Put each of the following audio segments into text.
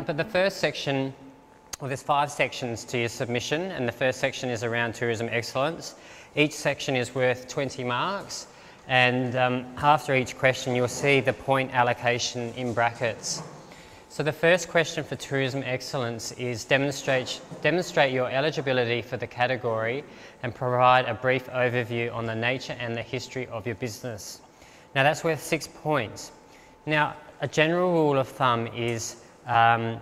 But the first section, well, there's 5 sections to your submission, and the first section is around tourism excellence. Each section is worth 20 marks, and after each question you'll see the point allocation in brackets. So the first question for tourism excellence is demonstrate your eligibility for the category and provide a brief overview on the nature and the history of your business. Now that's worth 6 points. Now a general rule of thumb is how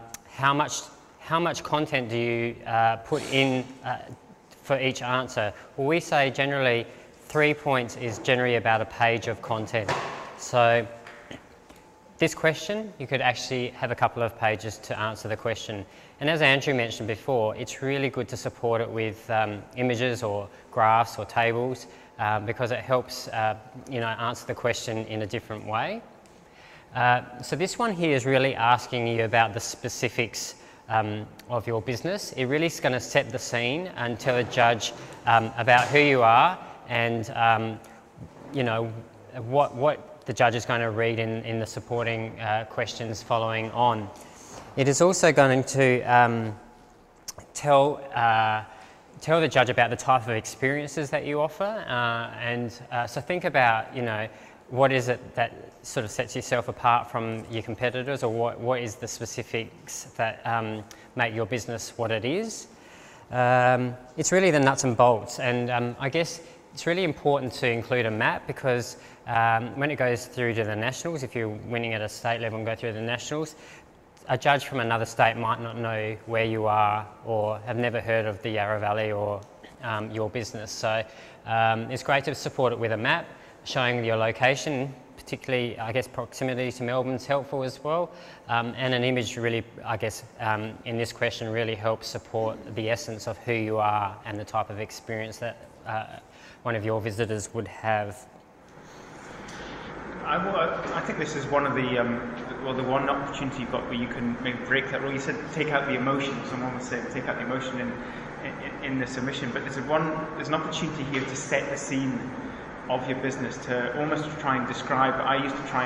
much content do you put in for each answer? Well, we say generally 3 points is generally about a page of content. So this question, you could actually have a couple of pages to answer the question. And as Andrew mentioned before, it's really good to support it with images or graphs or tables because it helps answer the question in a different way. So this one here is really asking you about the specifics of your business. It really is going to set the scene and tell the judge about who you are and what the judge is going to read in the supporting questions following on. It is also going to tell the judge about the type of experiences that you offer, so think about what is it that sort of sets yourself apart from your competitors, or what is the specifics that make your business what it is. It's really the nuts and bolts, and I guess it's really important to include a map because when it goes through to the nationals, if you're winning at a state level and go through the nationals, a judge from another state might not know where you are or have never heard of the Yarra Valley or your business. So it's great to support it with a map showing your location, particularly I guess proximity to Melbourne is helpful as well, and an image really, I guess, in this question really helps support the essence of who you are and the type of experience that one of your visitors would have. I think this is one of the one opportunity you've got where you can maybe break that rule. You said take out the emotion. Someone was saying take out the emotion in the submission, but there's an opportunity here to set the scene of your business, to almost try and describe. We used to try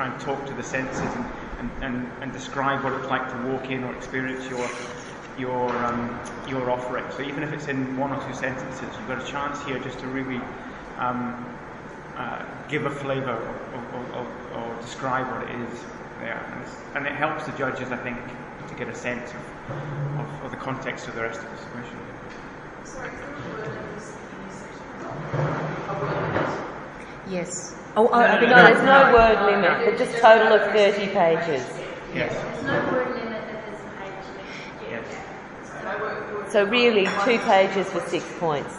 and talk to the senses and describe what it's like to walk in or experience your offering. So even if it's in 1 or 2 sentences, you've got a chance here just to really give a flavour or describe what it is there, and it helps the judges, I think, to get a sense of the context of the rest of the submission. Sorry, can you word limit? Yes. There's no word limit, but just total of 30 pages. Yes. There's no word limit, but there's a page limit. Yes. So really, 2 pages for 6 points.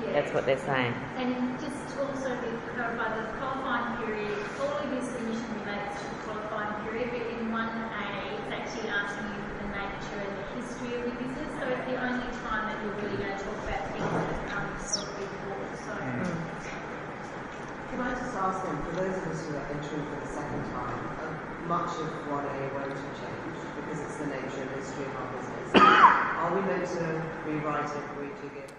Yeah. That's what they're saying. And just also to clarify, the qualifying period, all of your submission relates to the qualifying period, but in 1A, it's actually asking you for the nature and the history of your business. So it's the only time that you're really going to talk about things that have come before. So. Can I just ask them, for those of us who are entering for the second time, much of 1A won't have changed because it's the nature and history of our business. Are we meant to rewrite it, rejig it?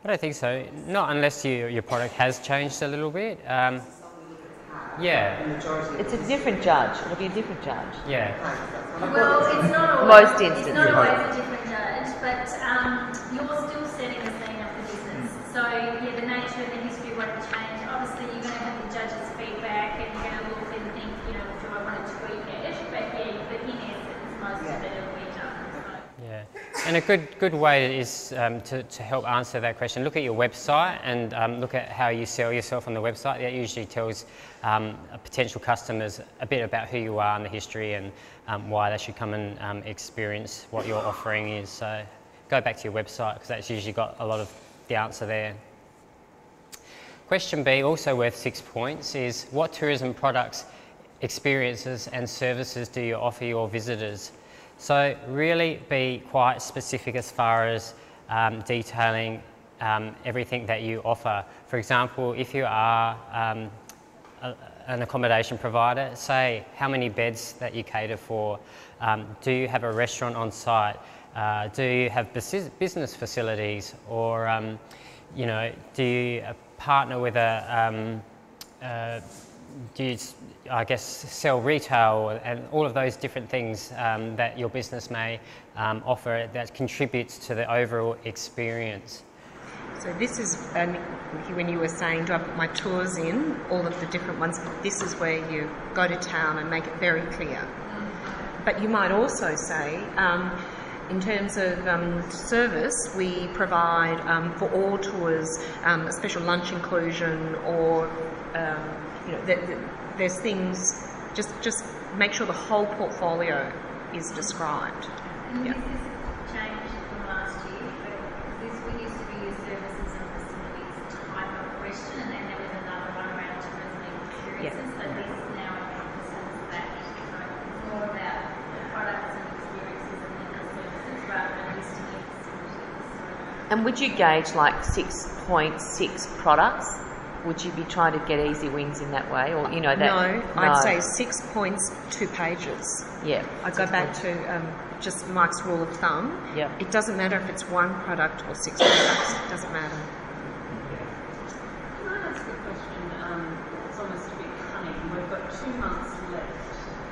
I don't think so. Not unless your product has changed a little bit. Yeah. It's a different judge. It'll be a different judge. Yeah. Well, it's not Most always, instances. it's not always a different judge, but you're still setting the scene of the business. So yeah, the nature and the history won't change. Obviously, you're going to have the judge's feedback, and you're going to look and think, do I want to tweak it? But in essence, most of it will be done. So. Yeah. And a good way is to help answer that question. Look at your website and look at how you sell yourself on the website. That usually tells potential customers a bit about who you are and the history and why they should come and experience what your offering is. So go back to your website because that's usually got a lot of the answer there. Question B, also worth 6 points, is what tourism products, experiences and services do you offer your visitors? So really be quite specific as far as detailing everything that you offer. For example, if you are an accommodation provider, say how many beds that you cater for. Do you have a restaurant on site? Do you have business facilities? Or do you partner with a do you, I guess, sell retail and all of those different things that your business may offer that contributes to the overall experience? So this is, when you were saying, do I put my tours in, all of the different ones, this is where you go to town and make it very clear. But you might also say, in terms of service, we provide for all tours a special lunch inclusion, or there's things. Just make sure the whole portfolio is described. And this is changed from last year, but we used to be a services and facilities type of question, and then there was another one around tourism and experiences. So this now encompasses that. So it's more about the products and experiences and then the services rather than listing it as facilities. And would you gauge like 6.6 products? Would you be trying to get easy wins in that way, or that? No, I'd say 6 points, 2 pages. Yeah. I go back to just Mike's rule of thumb. Yeah. It doesn't matter if it's 1 product or 6 products. It doesn't matter. Can I ask a question? It's almost a bit cunning. We've got 2 months left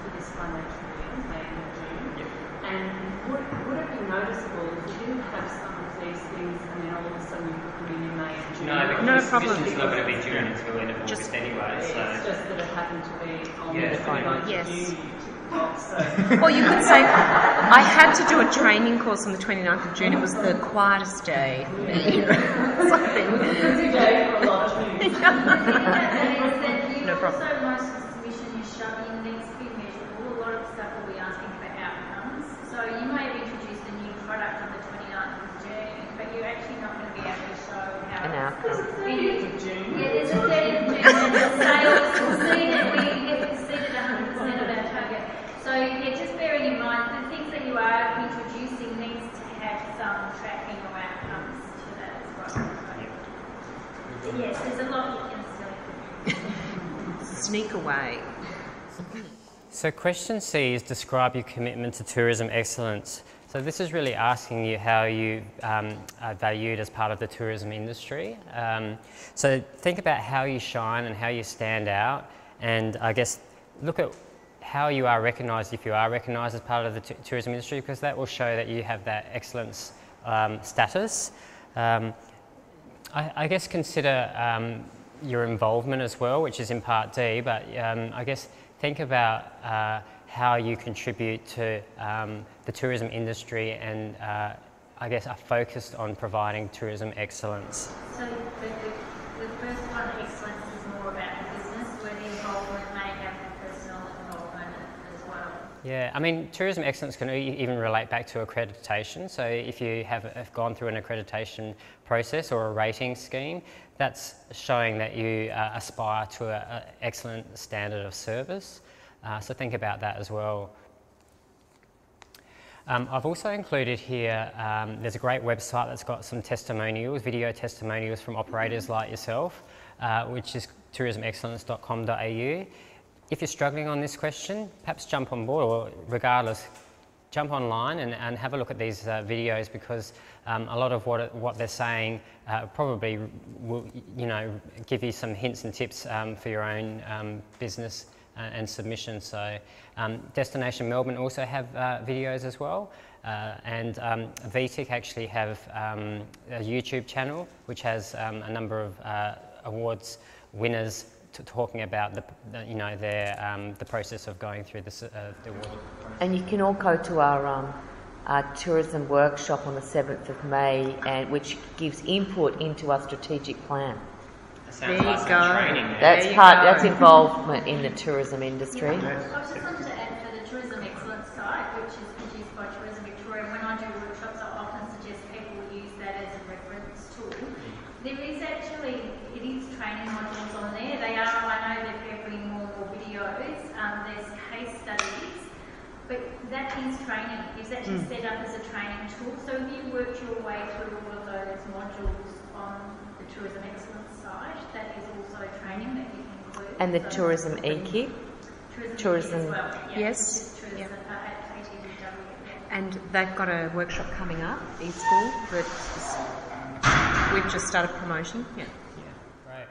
for this financial year, May and June. Yep. And would it be noticeable if you didn't have some of these things and then all of a sudden you put them in May and June? No problem. It's not going to be due until end of August anyway. It's So. just that it happened to be on Yeah, the 29th of yes. June. You ticked off, so. Or you could say, I had to do a training course on the 29th of June. It was the quietest day. Something. Busy day for a lot of things. No problem. Also, most of the submission you show in needs to be measurable. A lot of stuff will be asking for outcomes. So you may have introduced a new product on the 29th of June, but you're actually not going to be able to show how An outcome. Yeah, there's a 30th of June and the sales exceeded, we exceeded 100% of our target. So yeah, just bearing in mind, the things that you are introducing needs to have some tracking or outcomes to that as well. So, yes, there's a lot you can still. Sneak away. So question C is describe your commitment to tourism excellence. So this is really asking you how you are valued as part of the tourism industry. So think about how you shine and how you stand out, and I guess look at how you are recognised, if you are recognised as part of the tourism industry, because that will show that you have that excellence status. I guess consider your involvement as well, which is in part D, but I guess think about how you contribute to the tourism industry, and I guess are focused on providing tourism excellence. So the first one, excellence, is more about the business, where the involvement may have personal involvement as well. Yeah, I mean, tourism excellence can even relate back to accreditation. So if you have gone through an accreditation process or a rating scheme, that's showing that you aspire to an excellent standard of service. So think about that as well. I've also included here, there's a great website that's got some testimonials, video testimonials from operators like yourself, which is tourismexcellence.com.au. If you're struggling on this question, perhaps jump on board, or regardless, jump online and have a look at these videos, because a lot of what they're saying probably will, give you some hints and tips for your own business and submission. So Destination Melbourne also have videos as well, and VTIC actually have a YouTube channel which has a number of awards winners talking about the process of going through the award. And you can all go to our tourism workshop on the 7th of May, and which gives input into our strategic plan. There you go. That's involvement in the tourism industry. I just wanted to add for the tourism excellence site, which is produced by Tourism Victorian. When I do workshops, I often suggest people use that as a reference tool. There is actually, it is training modules on there. They are, I know they're putting more and more videos. There's case studies, but that is training. It's actually set up as a training tool. So if you worked your way through all of those modules on the tourism excellence site, that is also training that you can include. And the tourism e-kit. Tourism. As well, yeah. Yes. Tourism, Yep. ATDW, yeah. And they've got a workshop coming up, eSchool, that we've just started promoting. Yeah. Right.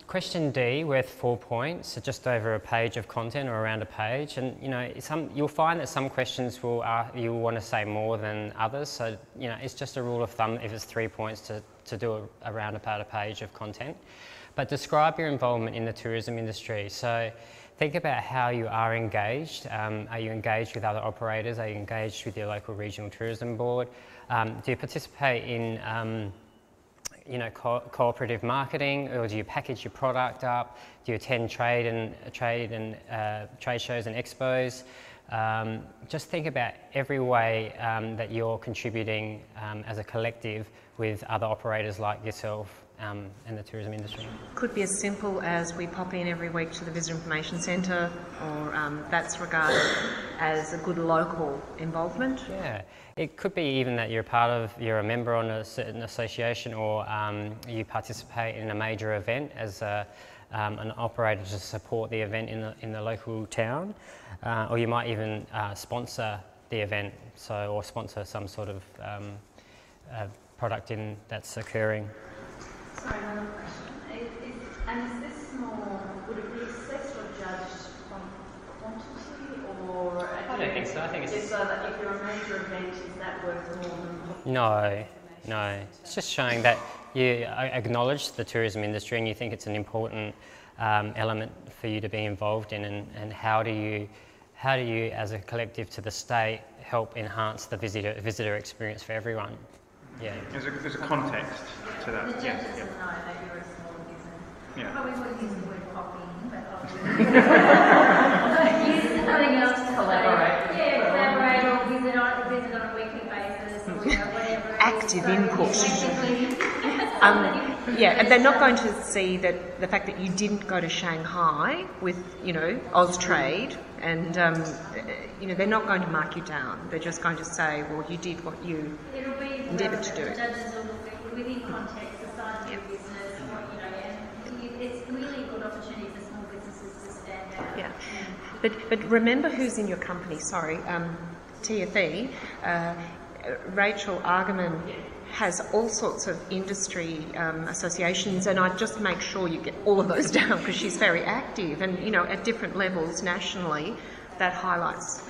Question D, worth 4 points, so just over a page of content or around a page. And you'll find that some questions you'll want to say more than others. So it's just a rule of thumb if it's 3 points to do around about a page of content. But describe your involvement in the tourism industry. So think about how you are engaged. Are you engaged with other operators? Are you engaged with your local regional tourism board? Do you participate in cooperative marketing, or do you package your product up? Do you attend trade shows and expos? Just think about every way that you're contributing as a collective with other operators like yourself in the tourism industry. Could be as simple as we pop in every week to the Visitor Information Centre, or that's regarded as a good local involvement. Yeah, it could be even that you're a member on a certain association, or you participate in a major event as an operator to support the event in the local town, or you might even sponsor the event, or sponsor some sort of product that's occurring. Sorry, one other question. Is this more, would it be assessed or judged on quantity, or... I don't think so. I think it's... So that if you're a major event, is that worth more than... No. It's just showing that you acknowledge the tourism industry and you think it's an important element for you to be involved in, and how do you, as a collective to the state, help enhance the visitor experience for everyone? Yeah. There's a context to that. The judges Yeah. will know that you're a small business. Yeah. Probably wouldn't use the word copying, but I'll use something else to Collaborate. Collaborate or visit on a weekly basis or whatever. Active input. Yeah, and they're not going to see that the fact that you didn't go to Shanghai with, Austrade, and they're not going to mark you down. They're just going to say, well, you did what you endeavoured to do. The judges will look within context, the size of your business, and it's really a good opportunity for small businesses to stand out. Yeah, but remember who's in your company. Sorry, TFE. Rachel Argaman has all sorts of industry associations, and I'd just make sure you get all of those down because she's very active, and at different levels nationally, that highlights.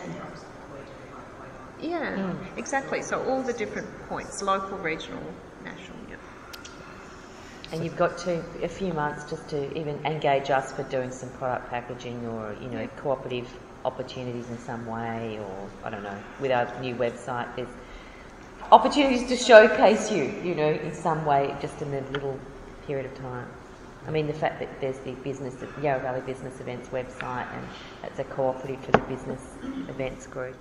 Yeah, exactly. So all the different points: local, regional, national. Yeah. And you've got a few months just to even engage us for doing some product packaging, or cooperative opportunities in some way, or I don't know, with our new website. There's opportunities to showcase you, in some way, just in a little period of time. I mean, the fact that there's the Yarra Valley Business Events website, and that's a cooperative for the business events group.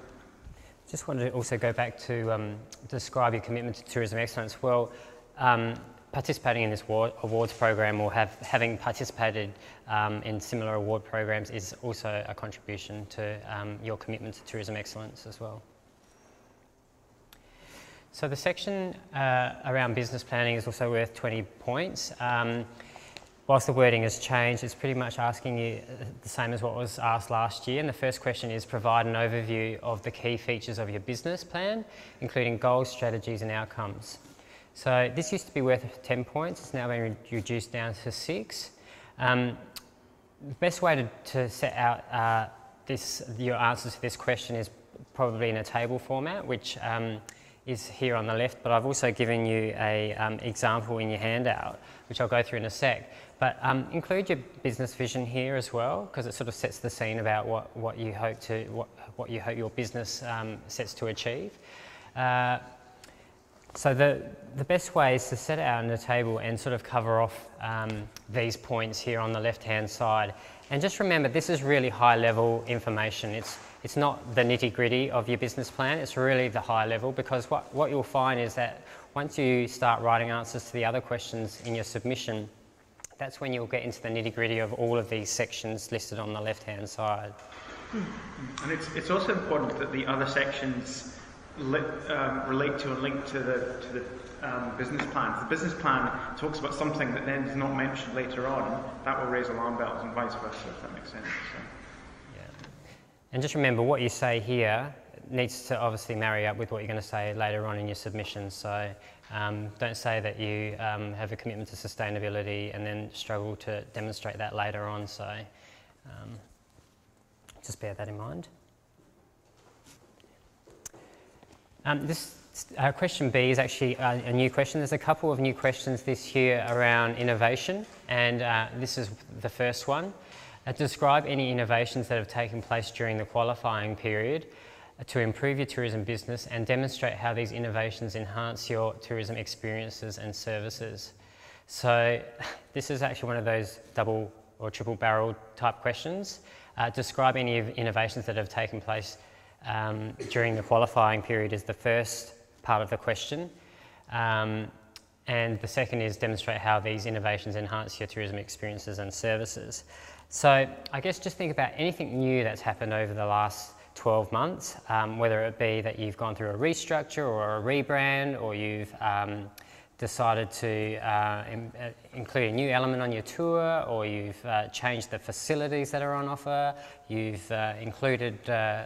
Just wanted to also go back to describe your commitment to tourism excellence. Well, participating in this awards program, or having participated in similar award programs, is also a contribution to your commitment to tourism excellence as well. So the section around business planning is also worth 20 points. Whilst the wording has changed, it's pretty much asking you the same as what was asked last year. And the first question is provide an overview of the key features of your business plan, including goals, strategies and outcomes. So this used to be worth 10 points. It's now been reduced down to 6. The best way to set out your answers to this question is probably in a table format, which is here on the left, but I've also given you a example in your handout, which I'll go through in a sec. But include your business vision here as well, because it sort of sets the scene about what you hope your business sets to achieve. So the best way is to set it out on the table and sort of cover off these points here on the left-hand side. And just remember, this is really high-level information. It's not the nitty-gritty of your business plan, it's really the high level, because what you'll find is that once you start writing answers to the other questions in your submission, that's when you'll get into the nitty-gritty of all of these sections listed on the left-hand side. And it's also important that the other sections relate to and link to the business plan. If the business plan talks about something that then is not mentioned later on, that will raise alarm bells, and vice versa, if that makes sense. So. And just remember, what you say here needs to obviously marry up with what you're going to say later on in your submission. So don't say that you have a commitment to sustainability and then struggle to demonstrate that later on. So just bear that in mind. Question B is actually a new question. There's a couple of new questions this year around innovation, and this is the first one. Describe any innovations that have taken place during the qualifying period to improve your tourism business and demonstrate how these innovations enhance your tourism experiences and services. So this is actually one of those double or triple barrel type questions. Describe any innovations that have taken place during the qualifying period is the first part of the question. And the second is demonstrate how these innovations enhance your tourism experiences and services. So I guess just think about anything new that's happened over the last 12 months, whether it be that you've gone through a restructure or a rebrand, or you've decided to include a new element on your tour, or you've changed the facilities that are on offer, you've included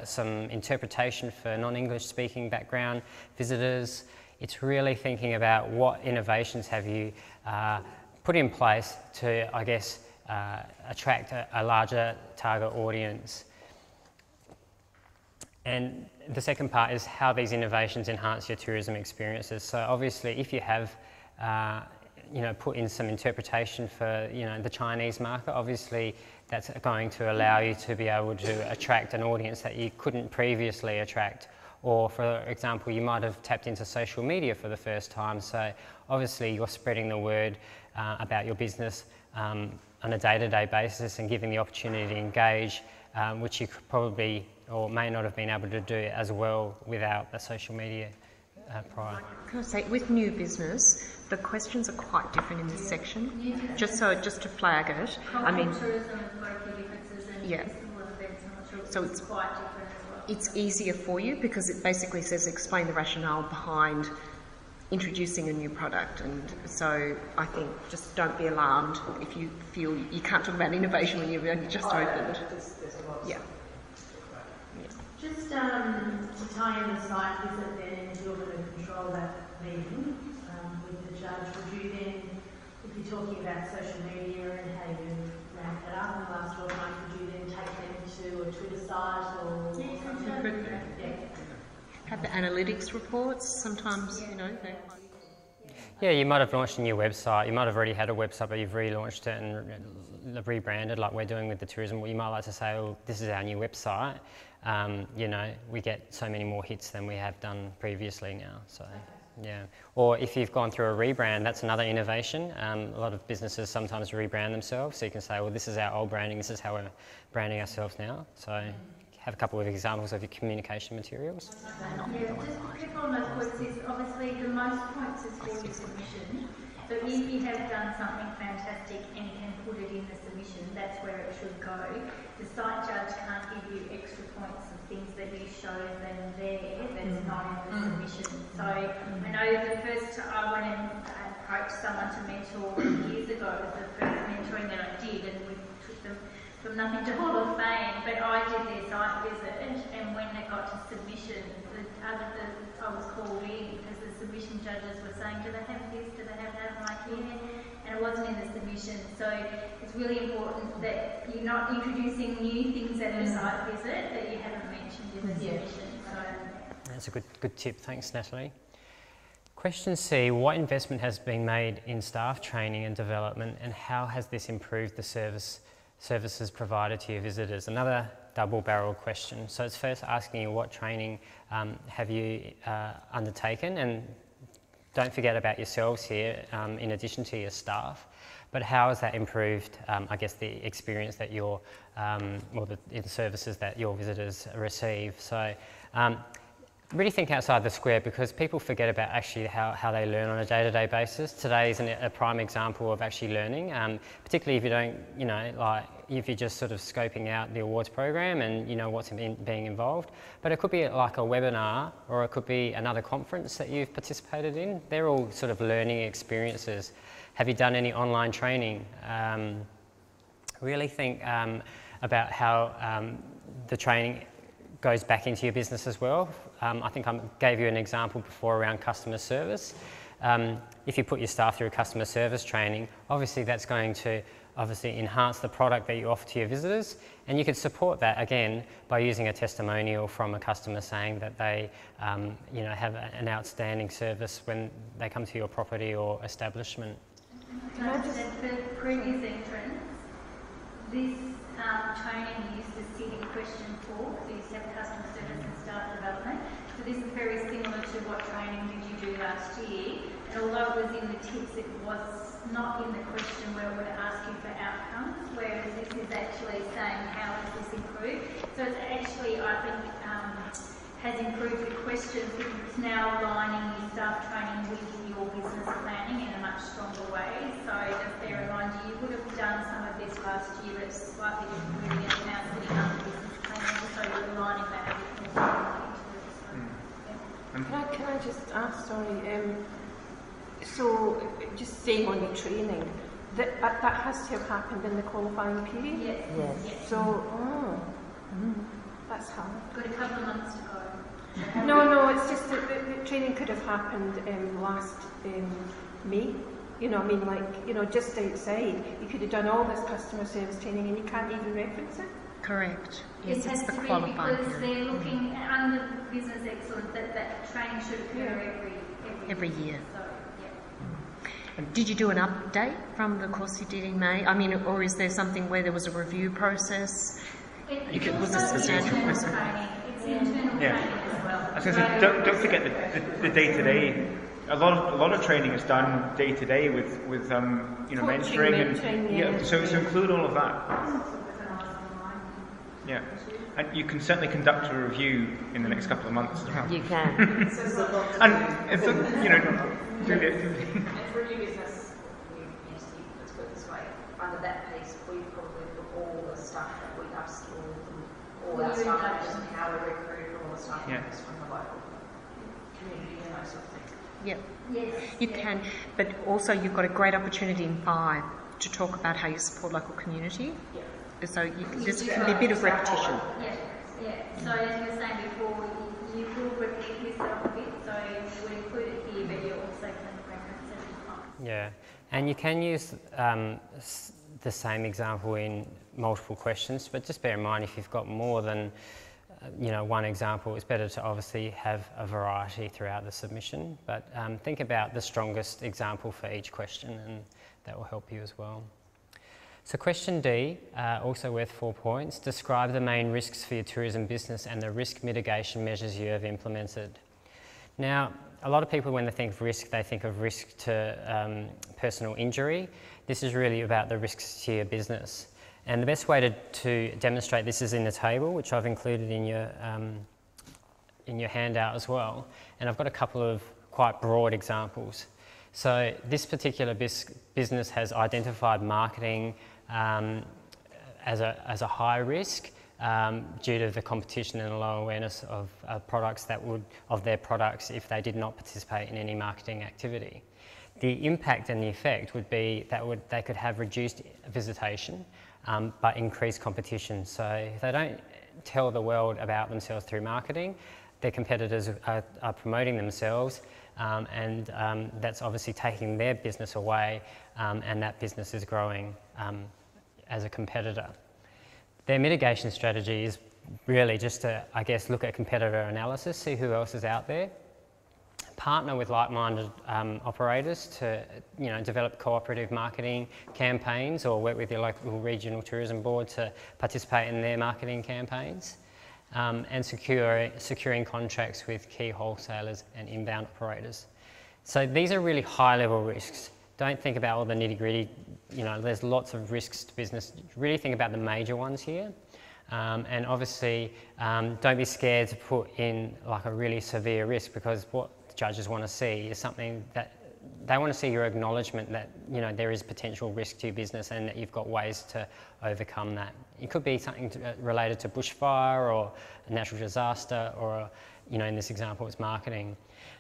some interpretation for non-English speaking background visitors. It's really thinking about what innovations have you put in place to, I guess, attract a larger target audience. And the second part is how these innovations enhance your tourism experiences. So obviously, if you have, put in some interpretation for, the Chinese market, obviously that's going to allow you to be able to attract an audience that you couldn't previously attract. Or, for example, you might have tapped into social media for the first time. So obviously, you're spreading the word about your business on a day-to-day basis and giving the opportunity to engage, which you could probably or may not have been able to do as well without the social media prior. Can I say, with new business, the questions are quite different in this section. Just to flag it, I mean, tourism has got a few differences, and yeah. festival events, I'm not sure So it's quite different as well. it's easier for you because it basically says explain the rationale behind introducing a new product, and so I think just don't be alarmed if you feel you can't talk about innovation when you've only just opened. Yeah. Just to tie in the site visit then, and you're going to control that meeting with the judge, would you then, if you're talking about social media and how you ramp it up in the last 12 months, would you then take them to a Twitter site or something? Yeah. Have the analytics reports sometimes, they're Yeah, you might have launched a new website. You might have already had a website, but you've relaunched it and rebranded, like we're doing with the tourism. Well, you might like to say, "Oh, this is our new website." We get so many more hits than we have done previously now. So, yeah. Or if you've gone through a rebrand, that's another innovation. A lot of businesses sometimes rebrand themselves, so you can say, "Well, this is our old branding. This is how we're branding ourselves now." So, have a couple of examples of your communication materials. Yeah, just to click on those points is obviously the most points is for your submission. So if you have done something fantastic and you can put it in the submission, that's where it should go. The site judge can't give you extra points of things that you show them there that's not in the submission. So I know the first I went and approached someone to mentor years ago, it was the first mentoring that I did, and we took them from nothing to Hall of Fame, but I did their site visit, and when it got to submission, I was called in because the submission judges were saying, do they have this, do they have that? I'm like, yeah, and it wasn't in the submission. So it's really important that you're not introducing new things at a site visit that you haven't mentioned in the submission. So that's a good tip. Thanks, Natalie. Question C, what investment has been made in staff training and development, and how has this improved the services provided to your visitors? Another double-barreled question. So it's first asking you what training have you undertaken, and don't forget about yourselves here in addition to your staff, but how has that improved, I guess, the experience that your, or the services that your visitors receive. So really think outside the square, because people forget about actually how they learn on a day-to-day basis. Today is a prime example of actually learning, particularly if you don't, if you're just sort of scoping out the awards program and you know what's being involved. But it could be like a webinar, or it could be another conference that you've participated in. They're all sort of learning experiences. Have you done any online training? Really think about how the training goes back into your business as well. I think I gave you an example before around customer service. If you put your staff through customer service training, obviously that's going to enhance the product that you offer to your visitors, and you could support that again by using a testimonial from a customer saying that they have an outstanding service when they come to your property or establishment. Can I just add, for previous entrants, this training used to sit in question 4, so you used to have customer service and staff development. So this is very similar to what training did you do last year, and although it was in the tips, it was not in the question where it would ask you for outcomes, whereas this is actually saying how has this improved. So it's actually, I think, has improved the questions because it's now aligning your staff training with your business planning in a much stronger way. So just bear in mind, you would have done some of this last year at slightly different moving and now setting up the business planning, so you're aligning that a bit more into it. Can I just ask, sorry, so just saying on the training, that has to have happened in the qualifying period? Yes. So, that's hard. Got a couple of months to go. No, it's just that the training could have happened last May. Just outside. You could have done all this customer service training and you can't even reference it. Correct. Yes, It has it's the to be qualifying because period. they're looking under business excellence that training should occur Every year. So, yeah. Did you do an update from the course you did in May? I mean, or is there something where there was a review process? It's was a also substantial internal process. training. It's internal training as well. I was going to say, don't forget the day-to-day. A lot of training is done day-to-day with mentoring and so include all of that. Yeah, and you can certainly conduct a review in the next couple of months as well. You can. And if And for a new business, let's put it this way, under that piece, we probably put all the stuff that we upskilled them, all our staff members and how we recruit all the staff members from the local community and those sort of things. Yep. Yes. You can, but also you've got a great opportunity in 5 to talk about how you support local community. Yeah. So there's a bit of repetition. Yeah. So as you were saying before, you will repeat yourself a bit, so you would include it here, but you also can reference it in time. Yeah, and you can use the same example in multiple questions, but just bear in mind if you've got more than one example, it's better to obviously have a variety throughout the submission, but think about the strongest example for each question and that will help you as well. So question D, also worth 4 points, describe the main risks for your tourism business and the risk mitigation measures you have implemented. Now, a lot of people when they think of risk, they think of risk to personal injury. This is really about the risks to your business. And the best way to demonstrate this is in the table, which I've included in your handout as well. And I've got a couple of quite broad examples. So this particular business has identified marketing as a high risk due to the competition and low awareness of their products if they did not participate in any marketing activity. The impact and the effect would be that they could have reduced visitation but increased competition. So if they don't tell the world about themselves through marketing, their competitors are promoting themselves and that's obviously taking their business away and that business is growing as a competitor. Their mitigation strategy is really just to, I guess, look at competitor analysis, see who else is out there, partner with like-minded operators to develop cooperative marketing campaigns or work with your local regional tourism board to participate in their marketing campaigns. And securing contracts with key wholesalers and inbound operators. So these are really high-level risks. Don't think about all the nitty-gritty, there's lots of risks to business. Really think about the major ones here. And obviously, don't be scared to put in like a really severe risk because what the judges want to see is something that they want to see your acknowledgement that there is potential risk to your business and that you've got ways to overcome that. It could be something related to bushfire or a natural disaster or, in this example, it's marketing.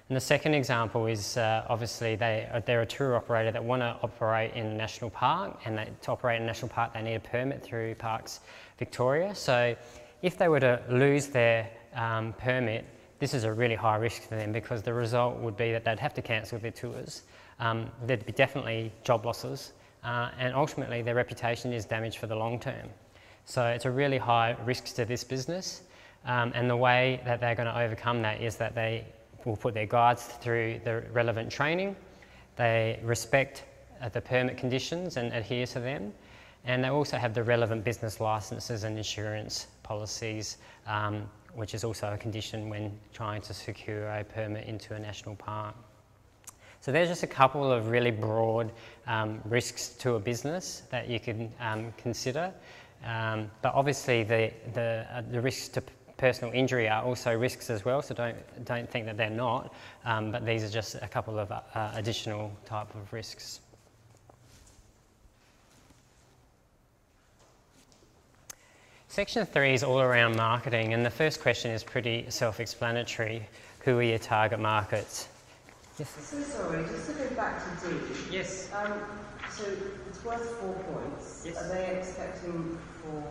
And the second example is obviously they're a tour operator that want to operate in a national park, and to operate in a national park they need a permit through Parks Victoria. So if they were to lose their permit, this is a really high risk for them, because the result would be that they'd have to cancel their tours. There'd be definitely job losses, and ultimately their reputation is damaged for the long term. So it's a really high risk to this business, and the way that they're going to overcome that is that they will put their guides through the relevant training, they respect the permit conditions and adhere to them, and they also have the relevant business licences and insurance policies, which is also a condition when trying to secure a permit into a national park. So there's just a couple of really broad risks to a business that you can consider. But obviously the risks to personal injury are also risks as well, so don't think that they're not, but these are just a couple of additional type of risks. Section 3 is all around marketing, and the first question is pretty self-explanatory. Who are your target markets? Yes. So sorry, just to go back to D. Yes. So it's worth 4 points. Yes. Are they expecting for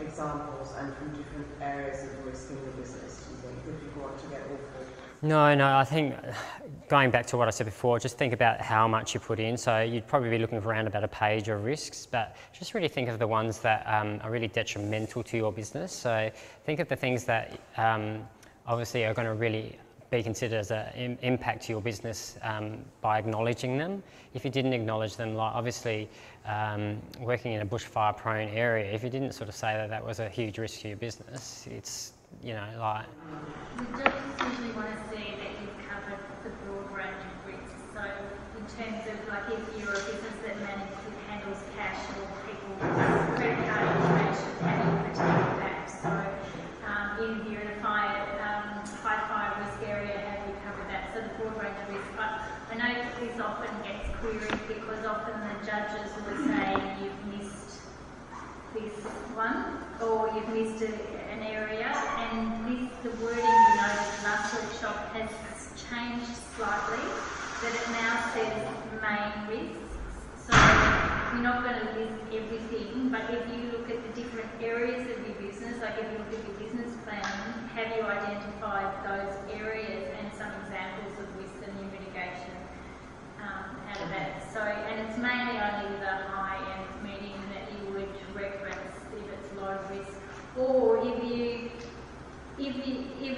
examples and from different areas of risk in the business, do you think, if you want to get all 4 points? No, I think going back to what I said before, just think about how much you put in. So you'd probably be looking for around about a page of risks, but just really think of the ones that are really detrimental to your business. So think of the things that obviously are going to really be considered as an impact to your business by acknowledging them. If you didn't acknowledge them, like obviously working in a bushfire prone area, if you didn't sort of say that that was a huge risk to your business, it's, you know, like... The judges usually want to see that you've covered the broad range of risks. So in terms of like if you're a business that handles cash or people's credit card information, how do you protect that? So if you're in a high fire risk area, have you covered that? So the broad range of risks. But I know that this often gets queried because often the judges will say you've missed this one or you've missed an area, and the wording you noticed last workshop has changed slightly, that it now says main risks. So you're not going to list everything, but if you look at the different areas of your business, like if you look at your business plan, have you identified those areas and some examples of risk and your mitigation out of that? So, and it's mainly only the high and medium that you would reference if it's low risk, or if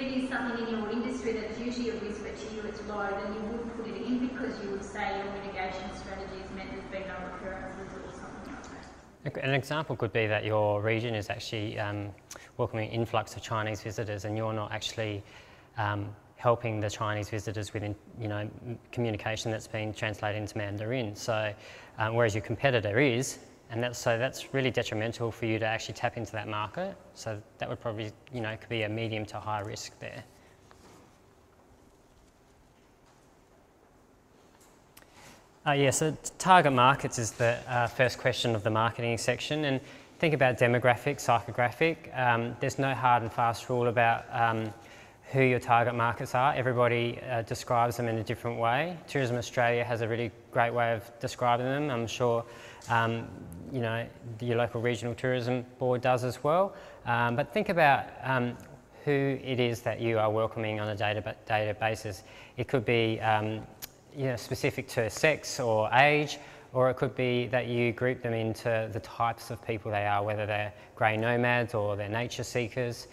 it is something in your industry that's usually a risk, but to you it's low, then you would put it in because you would say your mitigation strategy has meant there's been no occurrences or something like that. An example could be that your region is actually welcoming an influx of Chinese visitors, and you're not actually helping the Chinese visitors with, communication that's been translated into Mandarin. So, whereas your competitor is, and that's really detrimental for you to actually tap into that market. So that would probably, could be a medium to high risk there. So target markets is the first question of the marketing section, and think about demographic, psychographic. There's no hard and fast rule about who your target markets are. Everybody describes them in a different way. Tourism Australia has a really great way of describing them. I'm sure your local regional tourism board does as well. But think about who it is that you are welcoming on a day-to-day basis. It could be specific to sex or age, or it could be that you group them into the types of people they are, whether they're grey nomads or they're nature seekers.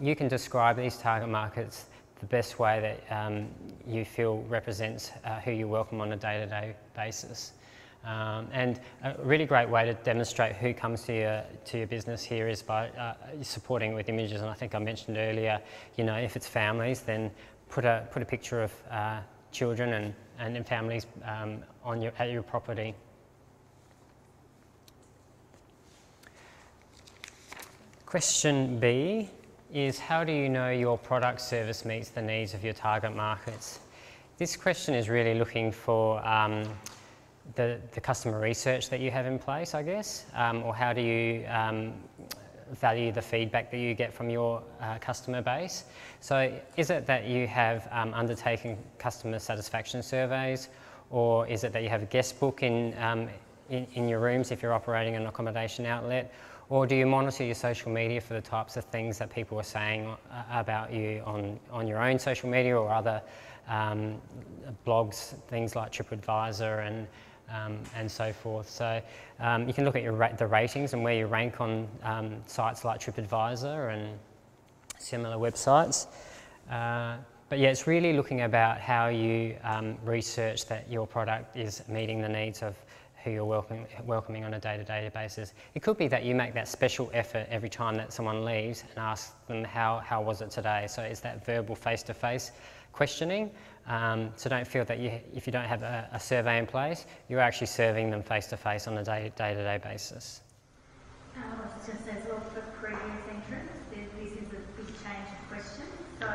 You can describe these target markets the best way that you feel represents who you welcome on a day-to-day basis. And a really great way to demonstrate who comes to your business here is by supporting with images. And I think I mentioned earlier, if it's families, then put a picture of children and families at your property. Question B is, how do you know your product service meets the needs of your target markets? This question is really looking for the customer research that you have in place, I guess, or how do you value the feedback that you get from your customer base. So is it that you have undertaken customer satisfaction surveys, or is it that you have a guest book in your rooms if you're operating an accommodation outlet, Or do you monitor your social media for the types of things that people are saying about you on your own social media or other blogs, things like TripAdvisor and so forth. So you can look at the ratings and where you rank on sites like TripAdvisor and similar websites. But yeah, it's really looking about how you research that your product is meeting the needs of who you're welcoming on a day-to-day basis. It could be that you make that special effort every time that someone leaves and ask them how was it today. So it's that verbal face-to-face questioning. So don't feel that if you don't have a survey in place, you're actually serving them face-to-face on a day-to-day basis. I was just as well for previous entrants, this is a big change of question. So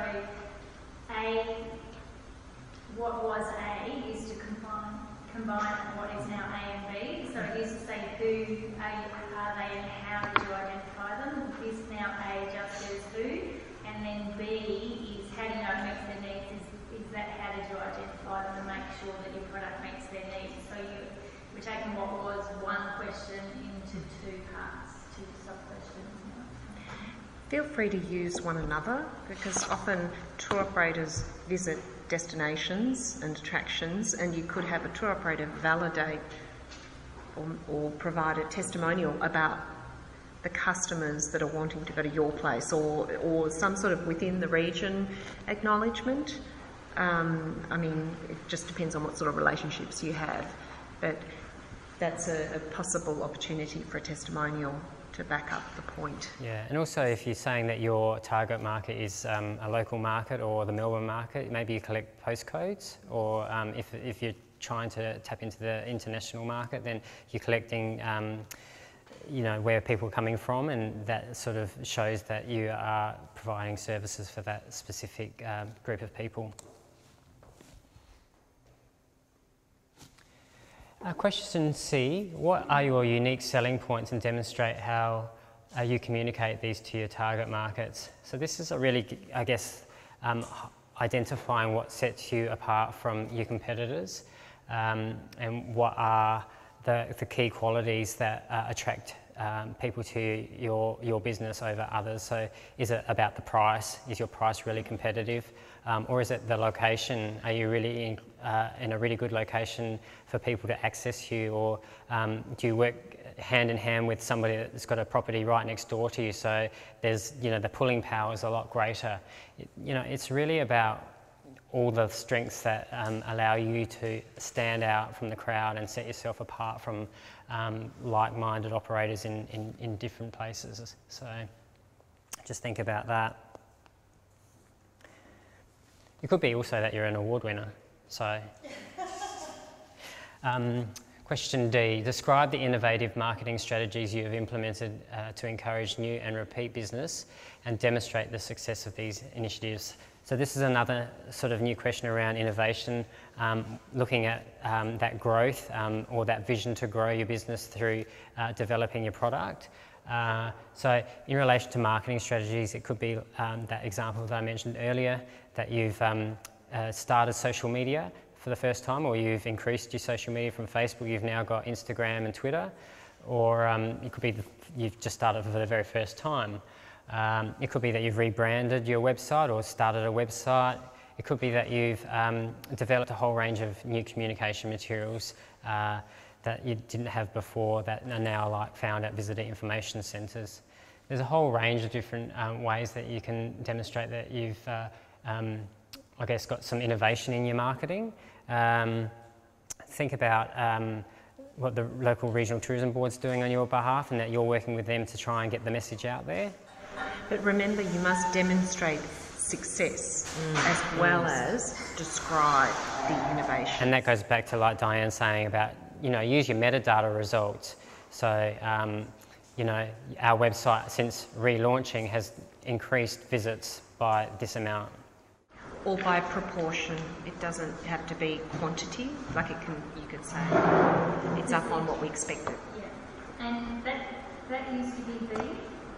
what was A used to combine what is now A and B. So it used to say who are they and how did you identify them. This now A just says who, and then B is how do you know it meets their needs. Is that how did you identify them and make sure that your product meets their needs. So we're taking what was one question into two parts, two sub-questions. Feel free to use one another, because often tour operators visit destinations and attractions, and you could have a tour operator validate or provide a testimonial about the customers that are wanting to go to your place, or some sort of within the region acknowledgement. I mean, it just depends on what sort of relationships you have, but that's a possible opportunity for a testimonial to back up the point. Yeah, and also if you're saying that your target market is a local market or the Melbourne market, maybe you collect postcodes, or if you're trying to tap into the international market, then you're collecting you know, where people are coming from, and that sort of shows that you are providing services for that specific group of people. Question C, what are your unique selling points, and demonstrate how you communicate these to your target markets? So this is a really, I guess, identifying what sets you apart from your competitors, and what are the key qualities that attract people to your business over others. So is it about the price? Is your price really competitive? Or is it the location? Are you really in a really good location for people to access you? Or do you work hand in hand with somebody that's got a property right next door to you? So there's, you know, the pulling power is a lot greater. You know, it's really about all the strengths that allow you to stand out from the crowd and set yourself apart from like-minded operators in different places. So just think about that. It could be also that you're an award winner. So question D, describe the innovative marketing strategies you have implemented to encourage new and repeat business and demonstrate the success of these initiatives. So this is another sort of new question around innovation, looking at that growth or that vision to grow your business through developing your product. So in relation to marketing strategies, it could be that example that I mentioned earlier, that you've started social media for the first time, or you've increased your social media from Facebook, you've now got Instagram and Twitter, or it could be you've just started for the very first time. It could be that you've rebranded your website or started a website. It could be that you've developed a whole range of new communication materials that you didn't have before, that are now like found at visitor information centres. There's a whole range of different ways that you can demonstrate that you've, I guess, got some innovation in your marketing. Think about what the local regional tourism board's doing on your behalf, and that you're working with them to try and get the message out there. But remember, you must demonstrate success as well as describe the innovation. And that goes back to, like Diane saying about, you know, use your metadata results. So, you know, our website since relaunching has increased visits by this amount. Or by proportion. It doesn't have to be quantity, like it can, you could say it's up on what we expected. Yeah, and that used to be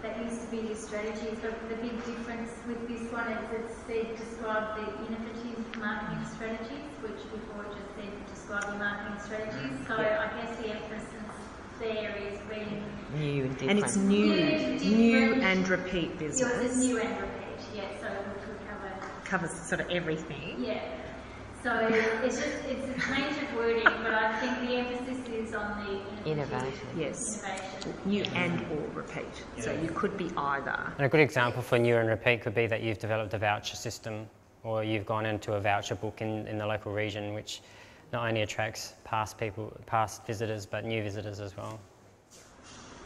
that used to be your strategy. So the big difference with this one is it said describe the innovative marketing strategies, which before it just said describe your marketing strategies. So I guess the emphasis there is when new and different. And it's new and repeat business. Yeah, it's new and repeat, yeah, so which would cover... Covers sort of everything. Yeah. So it's a change of wording, but I think the emphasis is on the Innovation. Yes. Innovation. New and or repeat. So you could be either. And a good example for new and repeat could be that you've developed a voucher system, or you've gone into a voucher book in the local region, which not only attracts past visitors, but new visitors as well.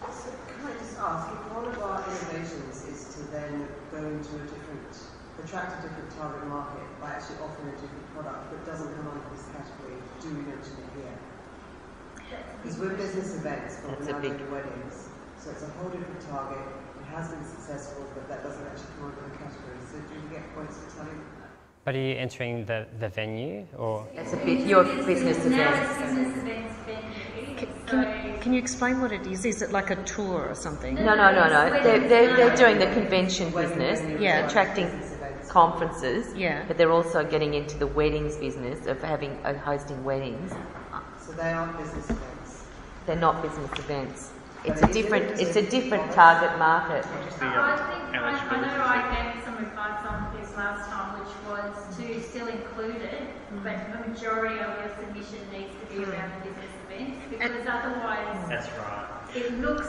So can I just ask, if one of our innovations is to then go into attract a different target market by actually offering a different product that doesn't come under this category, do we mention it here? Because we're business events, but we're now doing weddings, so it's a whole different target. It has been successful, but that doesn't actually come under the category. So do we get points for telling? But are you entering the venue, or? That's a bit your business Now event. it's business events venue. Can you explain what it is? Is it like a tour or something? No. They're doing the convention business, Yeah. attracting conferences, Yeah. but they're also getting into the weddings business of hosting weddings. So they aren't business events. They're not business events. It's a different target market. I know I gave some advice on this last time, which was to still include it, but the majority of your submission needs to be around the business events, because otherwise That's right. it looks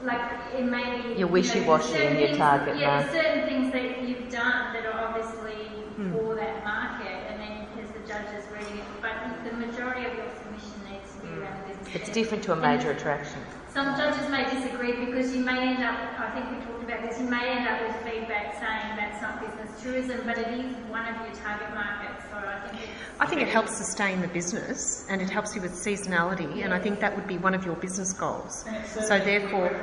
like it may be... You're wishy-washy in your target market. market. There's certain things that you've done that are obviously for that market, and then as the judge is reading it, but the majority of your submission needs to be around the business It's events. different to a major attraction. Some judges may disagree because you may end up, I think we talked about this, you may end up with feedback saying that's not business tourism, but it is one of your target markets, so I think it helps sustain the business and it helps you with seasonality, and I think that would be one of your business goals. So therefore, it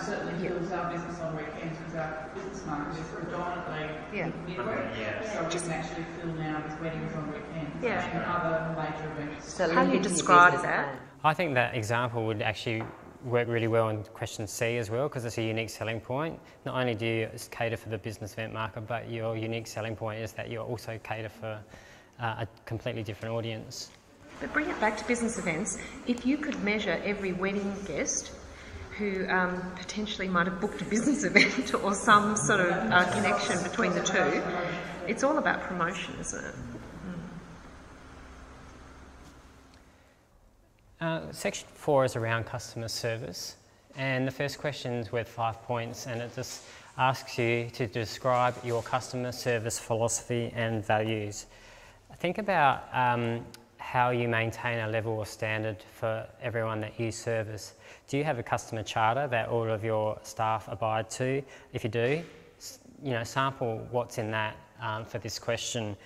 certainly fills our business on weekends because our business market is predominantly midweek, so we can actually fill now with weddings on weekends and other major events. So how do you describe that? I think that example would actually work really well in question C as well, because it's a unique selling point. Not only do you cater for the business event market, but your unique selling point is that you also cater for a completely different audience. But bring it back to business events. If you could measure every wedding guest who potentially might have booked a business event or some sort of connection between the two, it's all about promotion, isn't it? Section 4 is around customer service, and the first question is worth 5 points, and it just asks you to describe your customer service philosophy and values. Think about how you maintain a level of standard for everyone that you service. Do you have a customer charter that all of your staff abide to? If you do, sample what's in that for this question.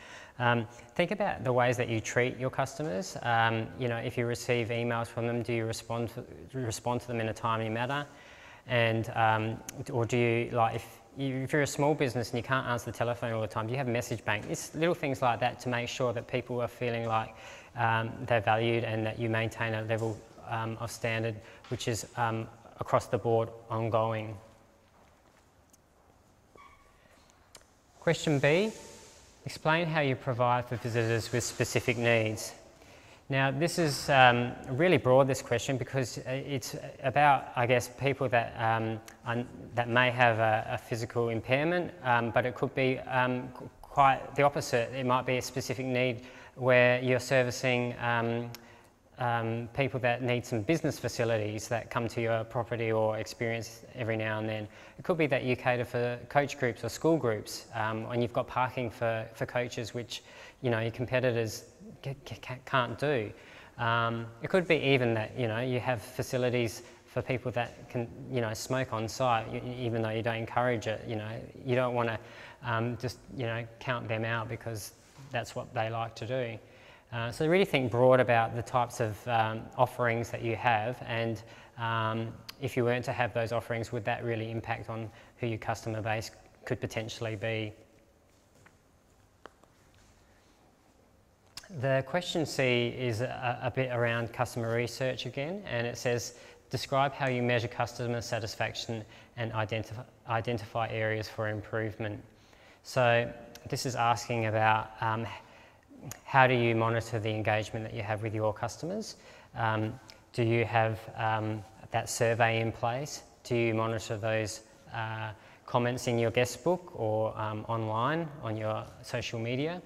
Think about the ways that you treat your customers. If you receive emails from them, do you respond to them in a timely manner? And or do you, if you're a small business and you can't answer the telephone all the time, do you have a message bank? It's little things like that to make sure that people are feeling like they're valued and that you maintain a level of standard which is across the board ongoing. Question B. Explain how you provide for visitors with specific needs. Now, this is really broad, this question, because it's about, I guess, people that that may have a physical impairment, but it could be quite the opposite. It might be a specific need where you're servicing people that need some business facilities that come to your property or experience every now and then. It could be that you cater for coach groups or school groups, and you've got parking for coaches, which your competitors can't do. It could be even that you have facilities for people that can smoke on site, even though you don't encourage it. You don't want to just count them out because that's what they like to do. So really think broad about the types of offerings that you have, and if you weren't to have those offerings, would that really impact on who your customer base could potentially be? The question C is a bit around customer research again, and it says, describe how you measure customer satisfaction and identify areas for improvement. So this is asking about how do you monitor the engagement that you have with your customers? Do you have that survey in place? Do you monitor those comments in your guest book or online on your social media?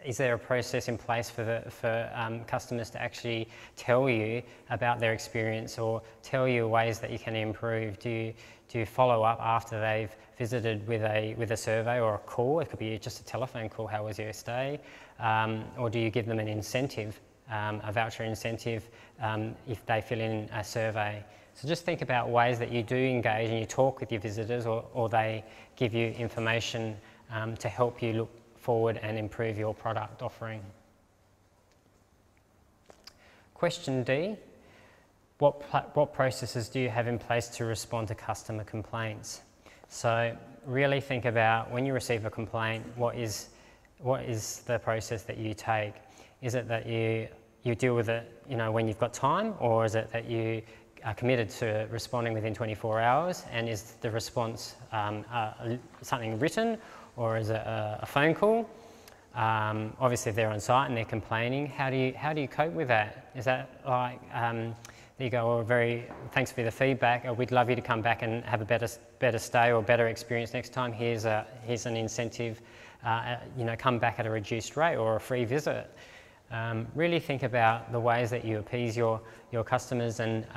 Is there a process in place for customers to actually tell you about their experience or tell you ways that you can improve? Do you follow up after they've visited with a survey or a call? It could be just a telephone call, how was your stay? Or do you give them an incentive, a voucher incentive, if they fill in a survey? So just think about ways that you do engage and you talk with your visitors, or they give you information to help you look forward and improve your product offering. Question D, what processes do you have in place to respond to customer complaints? So really think about when you receive a complaint, what is the process that you take? Is it that you deal with it, when you've got time, or is it that you are committed to responding within 24 hours? And is the response something written, or is it a phone call? Obviously, if they're on site and they're complaining, how do you cope with that? Is that like you go, thanks for the feedback. We'd love you to come back and have a better stay or better experience next time. Here's an incentive. Come back at a reduced rate or a free visit. Really think about the ways that you appease your customers and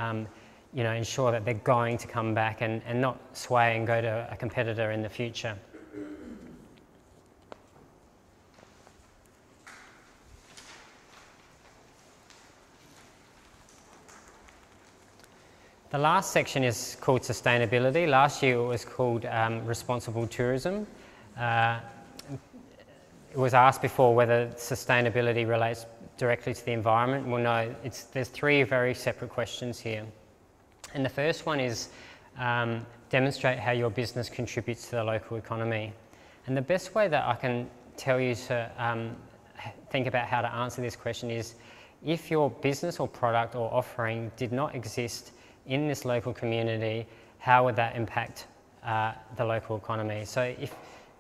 ensure that they're going to come back and not sway and go to a competitor in the future. The last section is called sustainability. Last year it was called responsible tourism. It was asked before whether sustainability relates directly to the environment. Well, no, there's three very separate questions here. And the first one is demonstrate how your business contributes to the local economy. And the best way that I can tell you to think about how to answer this question is, if your business or product or offering did not exist in this local community, how would that impact the local economy? So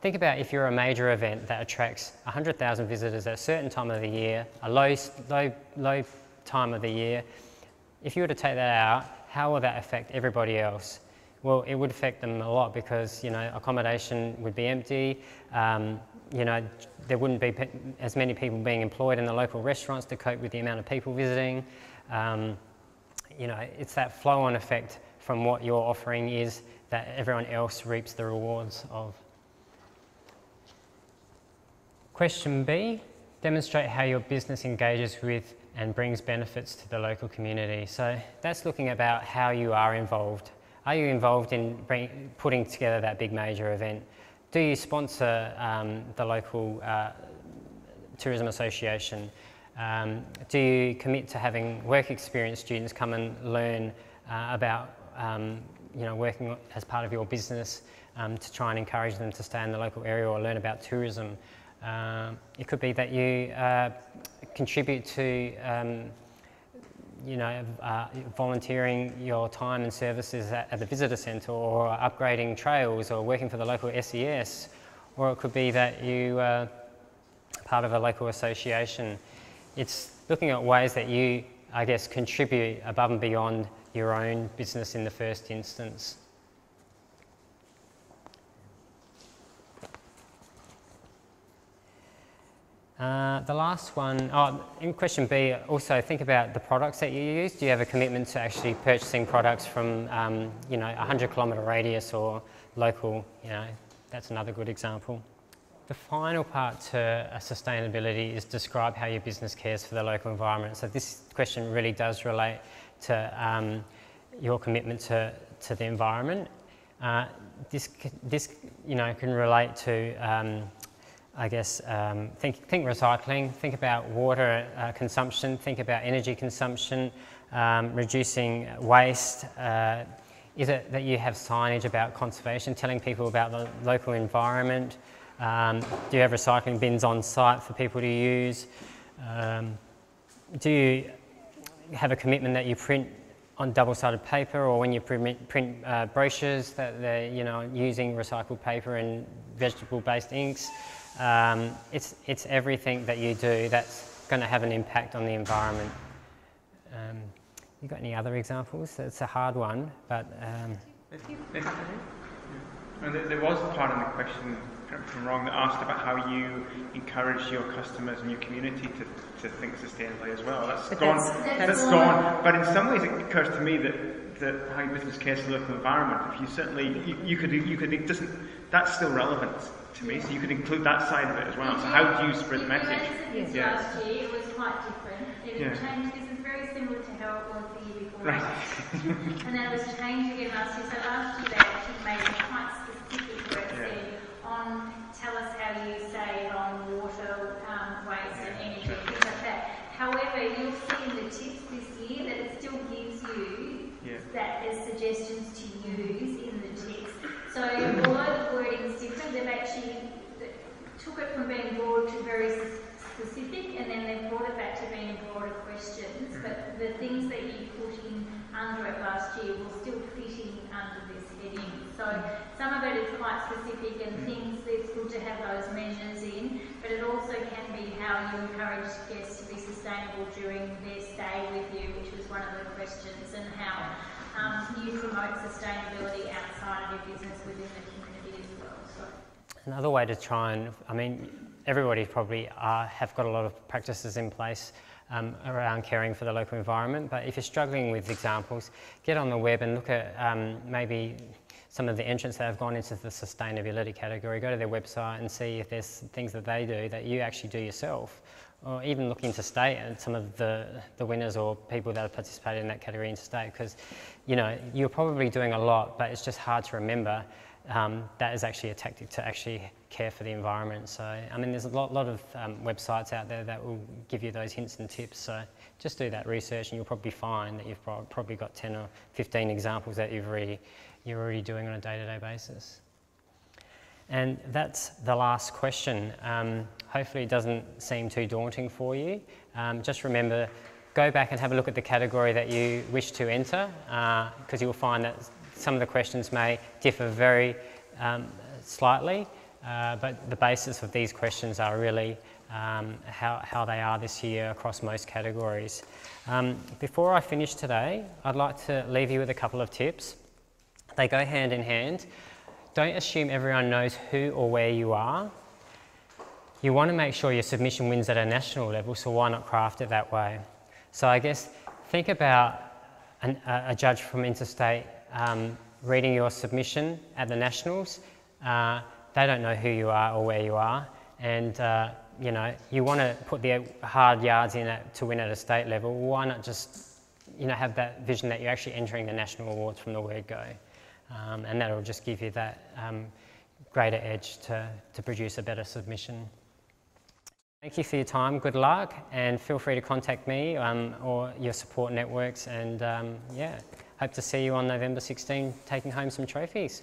think about if you're a major event that attracts 100,000 visitors at a certain time of the year, a low time of the year. If you were to take that out, how will that affect everybody else? Well, it would affect them a lot because accommodation would be empty. There wouldn't be as many people being employed in the local restaurants to cope with the amount of people visiting. It's that flow-on effect from what your offering is that everyone else reaps the rewards of. Question B, demonstrate how your business engages with and brings benefits to the local community. So that's looking about how you are involved. Are you involved in putting together that big major event? Do you sponsor the local tourism association? Do you commit to having work experience students come and learn about working as part of your business to try and encourage them to stay in the local area or learn about tourism? It could be that you contribute to volunteering your time and services at the visitor centre, or upgrading trails, or working for the local SES, or it could be that you are part of a local association. It's looking at ways that you, contribute above and beyond your own business in the first instance. The last one, in question B, also think about the products that you use. Do you have a commitment to actually purchasing products from, a 100-kilometre radius or local? That's another good example. The final part to sustainability is describe how your business cares for the local environment. So this question really does relate to your commitment to the environment. This can relate to think recycling, think about water consumption, think about energy consumption, reducing waste. Is it that you have signage about conservation, telling people about the local environment? Do you have recycling bins on site for people to use? Do you have a commitment that you print on double-sided paper, or when you print brochures that they're using recycled paper and vegetable-based inks? It's everything that you do that's going to have an impact on the environment. You got any other examples? It's a hard one, but... And there was a part in the question, correct me if I'm wrong, that asked about how you encourage your customers and your community to think sustainably as well. That's gone. But in some ways, it occurs to me that how your business cares for the local environment. If you certainly, you could it doesn't. That's still relevant to me. So you could include that side of it as well. So how do you spread the message? Last year it was quite different. It changed. This is very similar to how it was the year before. Right. And then it was changed again last year. So last year they actually made it quite specific where it said tell us how you save on water, waste and energy, things like that. However, you'll see in the tips this year that it still gives you that as suggestions to use in the tips. So although the wording is different, they've actually took it from being broad to very specific, and then they've brought it back to being broader questions. But the things that you put in under it last year will still fit in under this heading. So some of it is quite specific and things it's good to have those measures in, but it also can be how you encourage guests to be sustainable during their stay with you, which was one of the questions, and how you promote sustainability outside of your business within the community as well. So another way to try and, I mean, everybody probably have got a lot of practices in place around caring for the local environment, but if you're struggling with examples, get on the web and look at maybe some of the entrants that have gone into the sustainability category. Go to their website and see if there's things that they do that you actually do yourself, or even look into state and some of the winners or people that have participated in that category into state, because you're probably doing a lot, but it's just hard to remember that is actually a tactic to actually care for the environment. So, I mean, there's a lot of websites out there that will give you those hints and tips. So just do that research and you'll probably find that you've probably got 10 or 15 examples that you're already doing on a day-to-day basis. And that's the last question. Hopefully it doesn't seem too daunting for you. Just remember, go back and have a look at the category that you wish to enter, because you'll find that some of the questions may differ very slightly, but the basis of these questions are really how they are this year across most categories. Before I finish today, I'd like to leave you with a couple of tips. They go hand in hand. Don't assume everyone knows who or where you are. You want to make sure your submission wins at a national level, so why not craft it that way? So I guess think about a judge from interstate reading your submission at the nationals. They don't know who you are or where you are, and you want to put the hard yards in it to win at a state level. Why not just have that vision that you're actually entering the national awards from the word go, and that'll just give you that greater edge to produce a better submission. Thank you for your time, good luck, and feel free to contact me or your support networks, and hope to see you on November 16 taking home some trophies.